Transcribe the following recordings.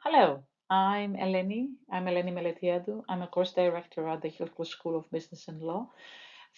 Hello, I'm Eleni Meletiadou. I'm a course director at the Hilton School of Business and Law.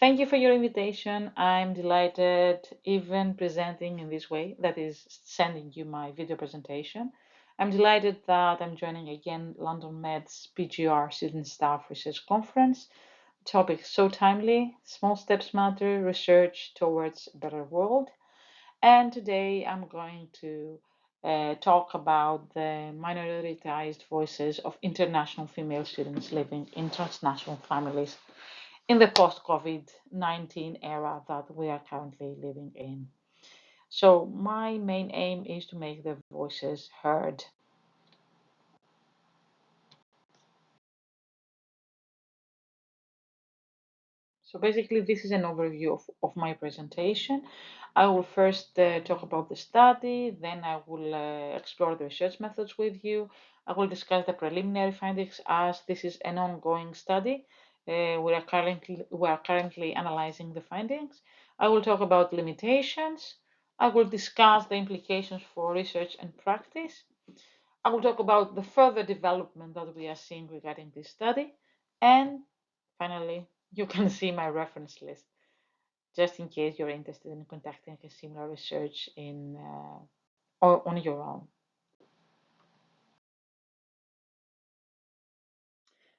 Thank you for your invitation. I'm delighted even presenting in this way, that is sending you my video presentation. I'm delighted that I'm joining again London Med's PGR Student Staff Research Conference. Topic so timely, small steps matter, research towards a better world. And today I'm going to talk about the minoritized voices of international female students living in transnational families in the post-COVID-19 era that we are currently living in. So my main aim is to make their voices heard. So basically, this is an overview of my presentation. I will first talk about the study, then I will explore the research methods with you. I will discuss the preliminary findings as this is an ongoing study. We are currently analyzing the findings. I will talk about limitations. I will discuss the implications for research and practice. I will talk about the further development that we are seeing regarding this study. And finally, you can see my reference list just in case you're interested in conducting a similar research or on your own.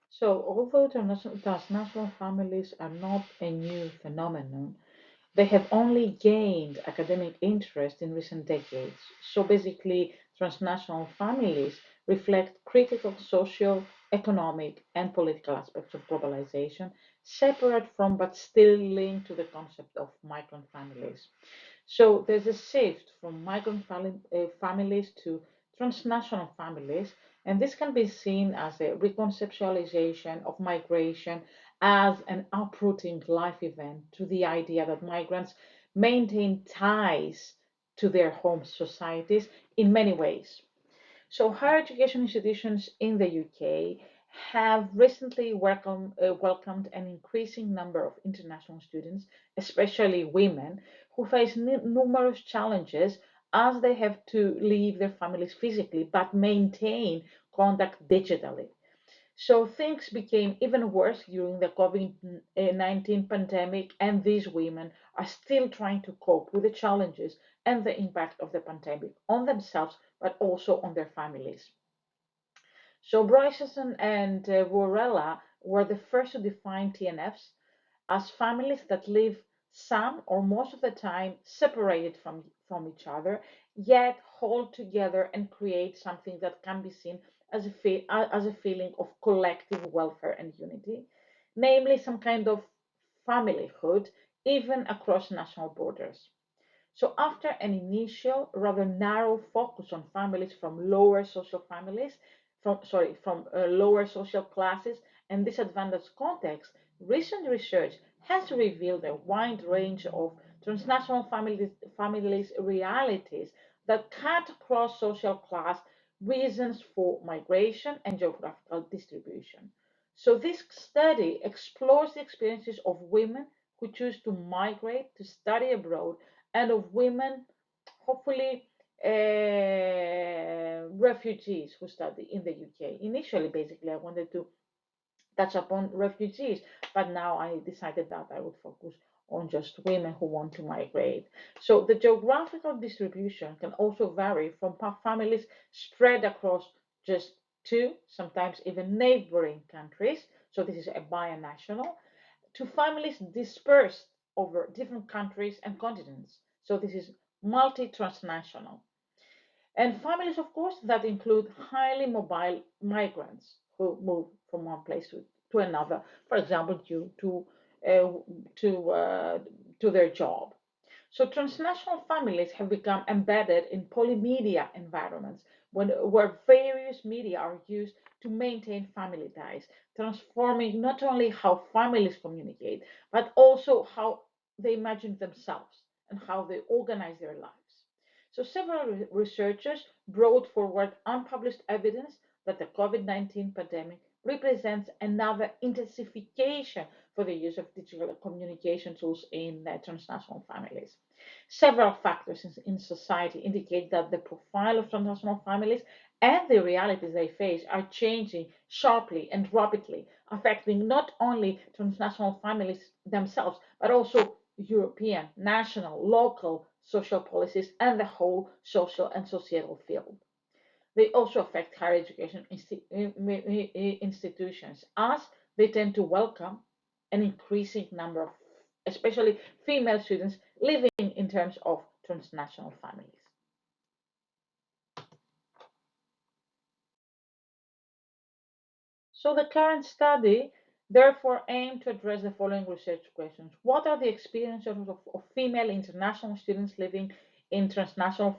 So, although transnational families are not a new phenomenon, they have only gained academic interest in recent decades. So basically, transnational families reflect critical social, economic, and political aspects of globalization, separate from but still linked to the concept of migrant families. So there's a shift from families to transnational families, and this can be seen as a reconceptualization of migration as an uprooting life event to the idea that migrants maintain ties to their home societies in many ways. So, higher education institutions in the UK have recently welcomed an increasing number of international students, especially women, who face numerous challenges as they have to leave their families physically but maintain contact digitally. So things became even worse during the COVID-19 pandemic, and these women are still trying to cope with the challenges and the impact of the pandemic on themselves, but also on their families. So Bryson and Vorella were the first to define TNFs as families that live some or most of the time separated from each other, yet hold together and create something that can be seen as as a feeling of collective welfare and unity, namely some kind of familyhood, even across national borders. So after an initial rather narrow focus on families from lower social families, from lower social classes and disadvantaged contexts, recent research has revealed a wide range of transnational families realities that cut across social class, reasons for migration, and geographical distribution. So this study explores the experiences of women who choose to migrate to study abroad and of women, hopefully refugees who study in the UK. Initially, basically, I wanted to touch upon refugees, but now I decided that I would focus on just women who want to migrate. So the geographical distribution can also vary from families spread across just two, sometimes even neighboring countries. So this is a binational to families dispersed over different countries and continents. So this is multi-transnational. And families, of course, that include highly mobile migrants who move from one place to another, for example, due uh, to uh, to their job. So transnational families have become embedded in polymedia environments where various media are used to maintain family ties, transforming not only how families communicate, but also how they imagine themselves and how they organize their lives. So several researchers brought forward unpublished evidence that the COVID-19 pandemic represents another intensification for the use of digital communication tools in transnational families. Several factors in society indicate that the profile of transnational families and the realities they face are changing sharply and rapidly, affecting not only transnational families themselves, but also European, national, local social policies, and the whole social and societal field. They also affect higher education institutions as they tend to welcome an increasing number of, especially female students, living in terms of transnational families. So the current study therefore aimed to address the following research questions. What are the experiences of female international students living in transnational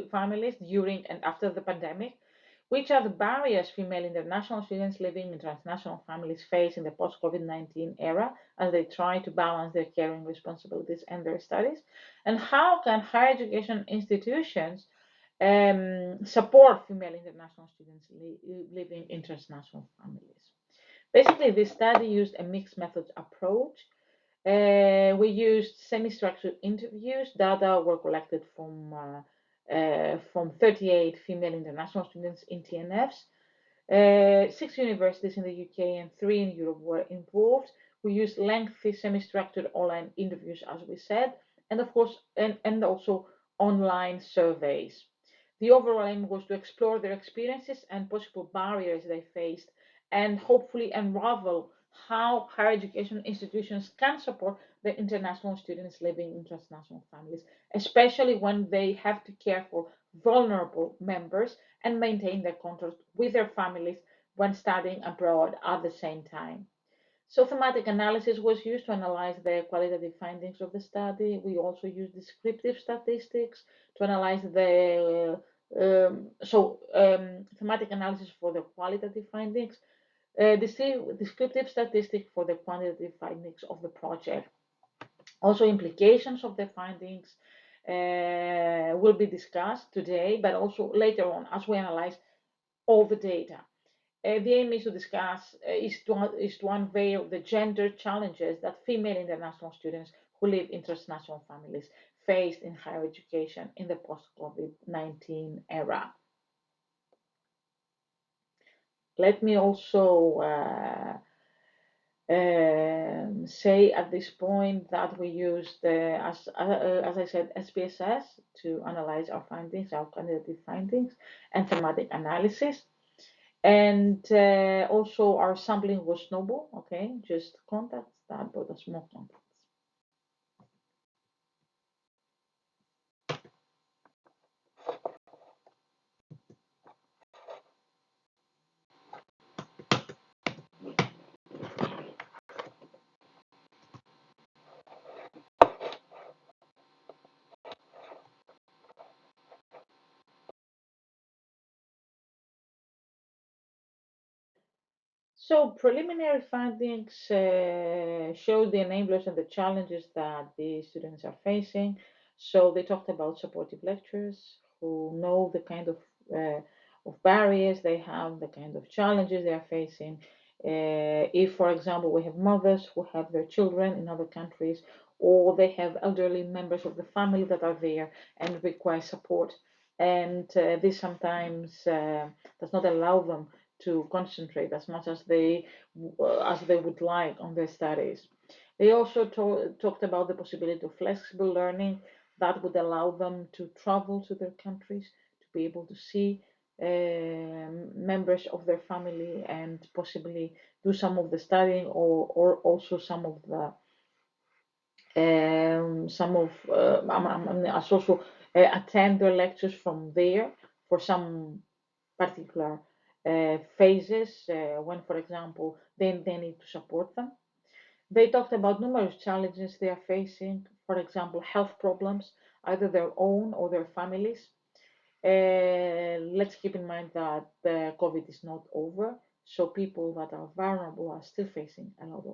families during and after the pandemic? Which are the barriers female international students living in transnational families face in the post-COVID-19 era as they try to balance their caring responsibilities and their studies? And how can higher education institutions support female international students living in transnational families? Basically, this study used a mixed methods approach. We used semi-structured interviews. Data were collected from 38 female international students in TNFs. Six universities in the UK and three in Europe were involved. We used lengthy semi-structured online interviews, as we said, and of course, and also online surveys. The overall aim was to explore their experiences and possible barriers they faced, and hopefully unravel how higher education institutions can support the international students living in transnational families, especially when they have to care for vulnerable members and maintain their contact with their families when studying abroad at the same time. So thematic analysis was used to analyze the qualitative findings of the study. We also used descriptive statistics to analyze thematic analysis for the qualitative findings, descriptive statistics for the quantitative findings of the project. Also, implications of the findings will be discussed today, but also later on as we analyze all the data. The aim is to discuss, is to unveil the gender challenges that female international students who live in transnational families faced in higher education in the post-COVID-19 era. Let me also say at this point that we used, as I said, SPSS to analyze our findings, our quantitative findings, and thematic analysis. And also our sampling was snowball, okay, just contacts that brought us more contacts. So preliminary findings show the enablers and the challenges that the students are facing. So they talked about supportive lecturers who know the kind of barriers they have, the kind of challenges they are facing. If, for example, we have mothers who have their children in other countries, or they have elderly members of the family that are there and require support, and this sometimes does not allow them to concentrate as much as they would like on their studies. They also talked about the possibility of flexible learning that would allow them to travel to their countries to be able to see members of their family and possibly do some of the studying or also some of the also attend their lectures from there for some particular phases when, for example, they need to support them. They talked about numerous challenges they are facing, for example, health problems, either their own or their families. Let's keep in mind that the COVID is not over, so people that are vulnerable are still facing a lot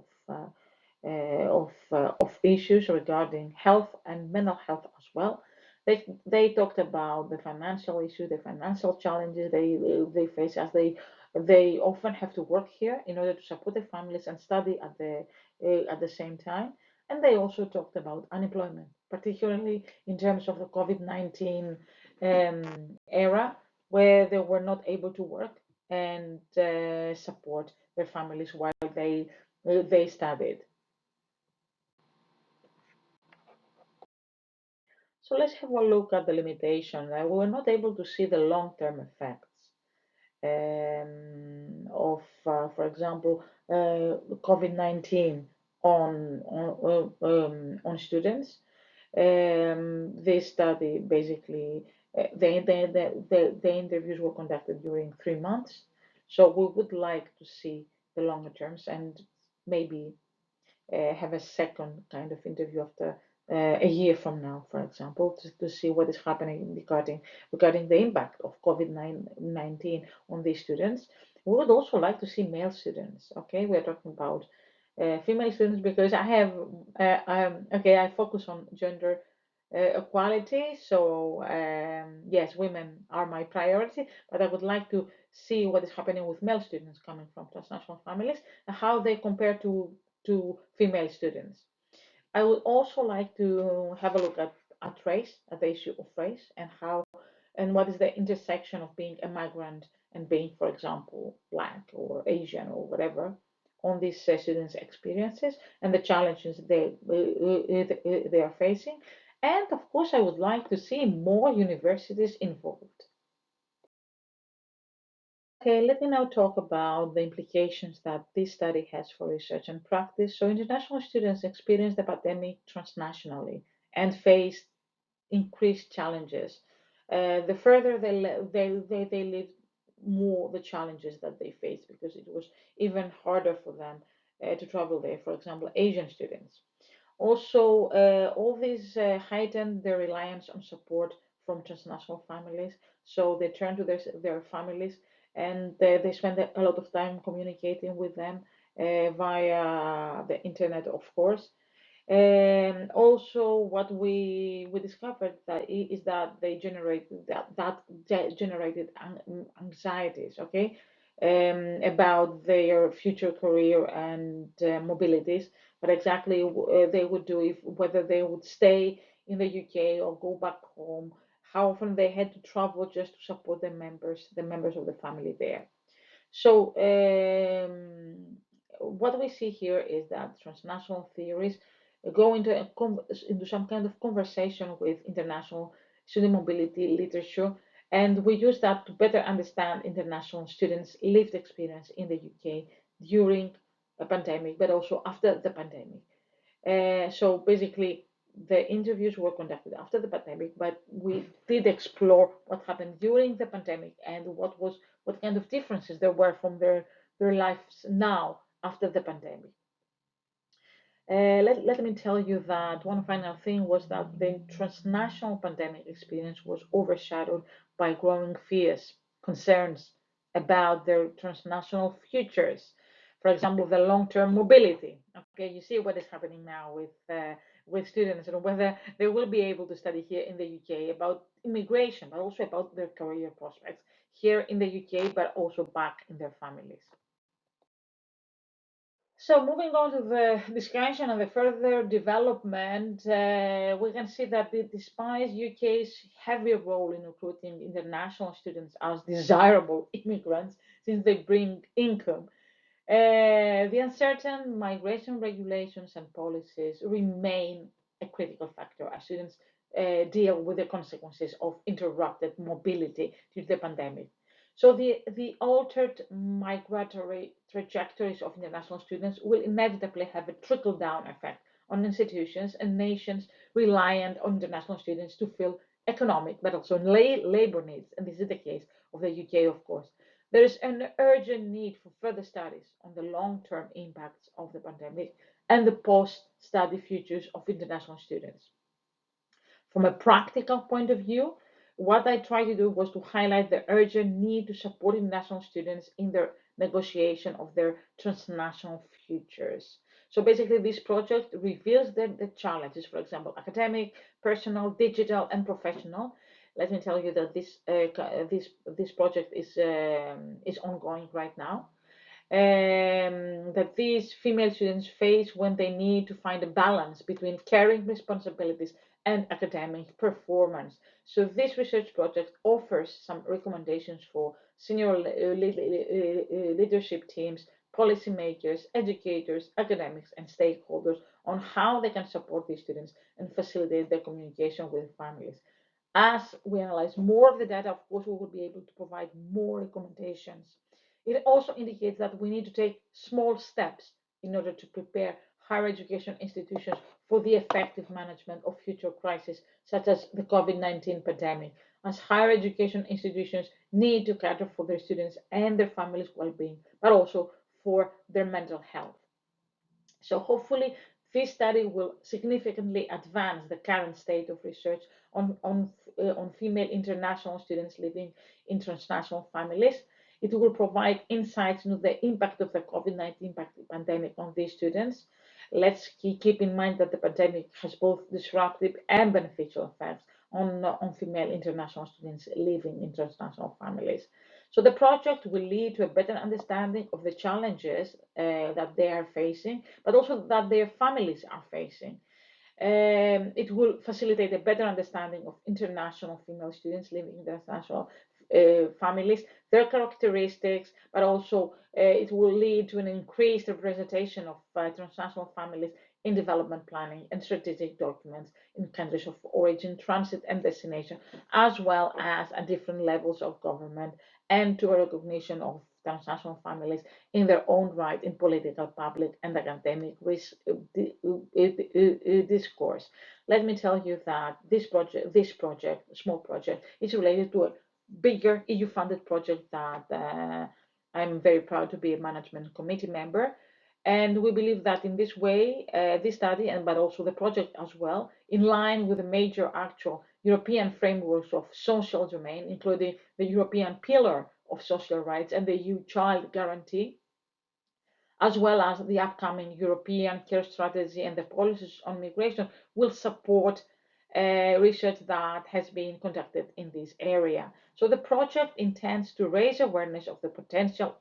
of issues regarding health and mental health as well. They talked about the financial issue, the financial challenges they face as they They often have to work here in order to support their families and study at the same time. And they also talked about unemployment, particularly in terms of the COVID-19 era, where they were not able to work and support their families while they studied. So let's have a look at the limitation. We were not able to see the long-term effects of, for example, COVID-19 on students. This study basically, the interviews were conducted during 3 months. So we would like to see the longer terms and maybe have a second kind of interview after a year from now, for example, to see what is happening regarding the impact of COVID-19 on these students. We would also like to see male students. Okay, we are talking about female students because okay, I focus on gender equality. So yes, women are my priority, but I would like to see what is happening with male students coming from transnational families and how they compare to female students. I would also like to have a look at race, at the issue of race, and how and what is the intersection of being a migrant and being, for example, black or Asian or whatever on these students' experiences and the challenges they are facing. And of course, I would like to see more universities involved. Okay, let me now talk about the implications that this study has for research and practice. So, international students experience the pandemic transnationally and face increased challenges. The further they live, more the challenges that they face because it was even harder for them to travel there. For example, Asian students. Also, all these heighten their reliance on support from transnational families. So they turn to their families and they spend a lot of time communicating with them via the internet, of course. Also, what we discovered is that they generate generated anxieties, okay, about their future career and mobilities. What exactly they would do if whether they would stay in the UK or go back home. How often they had to travel just to support the members of the family there. So what we see here is that transnational theories go into some kind of conversation with international student mobility literature, and we use that to better understand international students' lived experience in the UK during a pandemic, but also after the pandemic. So basically, the interviews were conducted after the pandemic, but we did explore what happened during the pandemic and what kind of differences there were from their lives now after the pandemic. Let me tell you that one final thing was that the transnational pandemic experience was overshadowed by growing fears, concerns about their transnational futures. For example, the long-term mobility. Okay, you see what is happening now with students and whether they will be able to study here in the UK, about immigration, but also about their career prospects here in the UK, but also back in their families. So moving on to the discussion and the further development, we can see that despite UK's heavy role in recruiting international students as desirable immigrants, since they bring income, the uncertain migration regulations and policies remain a critical factor as students deal with the consequences of interrupted mobility due to the pandemic. So the altered migratory trajectories of international students will inevitably have a trickle-down effect on institutions and nations reliant on international students to fill economic but also labor needs. And this is the case of the UK, of course. There is an urgent need for further studies on the long-term impacts of the pandemic and the post-study futures of international students. From a practical point of view, what I tried to do was to highlight the urgent need to support international students in their negotiation of their transnational futures. So basically, this project reveals the challenges, for example, academic, personal, digital, and professional, Let me tell you that this project is ongoing right now. That these female students face when they need to find a balance between caring responsibilities and academic performance. So this research project offers some recommendations for senior leadership teams, policymakers, educators, academics, and stakeholders on how they can support these students and facilitate their communication with families. As we analyze more of the data, of course, we will be able to provide more recommendations. It also indicates that we need to take small steps in order to prepare higher education institutions for the effective management of future crises, such as the COVID-19 pandemic, as higher education institutions need to cater for their students and their families' well-being, but also for their mental health. So hopefully this study will significantly advance the current state of research on female international students living in transnational families. It will provide insights into the impact of the COVID-19 pandemic on these students. Let's keep in mind that the pandemic has both disruptive and beneficial effects on female international students living in transnational families. So the project will lead to a better understanding of the challenges that they are facing, but also that their families are facing. It will facilitate a better understanding of international female students living in international families, their characteristics, but also it will lead to an increased representation of transnational families in development planning and strategic documents in countries of origin, transit, and destination, as well as at different levels of government, and to a recognition of transnational families in their own right in political, public, and academic discourse. Let me tell you that small project, is related to a bigger EU-funded project that I'm very proud to be a management committee member. And we believe that in this way, this study, and but also the project as well, in line with the major actual European frameworks of social domain, including the European Pillar of Social Rights and the EU Child Guarantee, as well as the upcoming European Care Strategy and the policies on migration, will support research that has been conducted in this area. So the project intends to raise awareness of the potential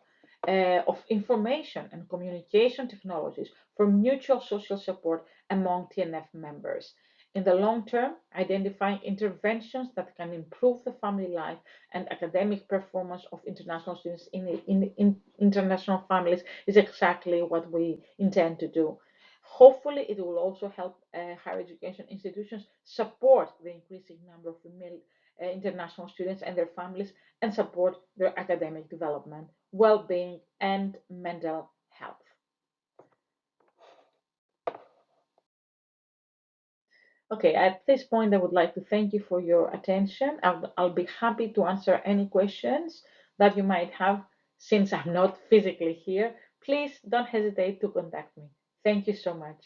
of information and communication technologies for mutual social support among TNF members. In the long term, identifying interventions that can improve the family life and academic performance of international students in international families is exactly what we intend to do. Hopefully, it will also help higher education institutions support the increasing number of female international students and their families and support their academic development, well-being, and mental health. Okay, at this point, I would like to thank you for your attention. I'll be happy to answer any questions that you might have since I'm not physically here. Please don't hesitate to contact me. Thank you so much.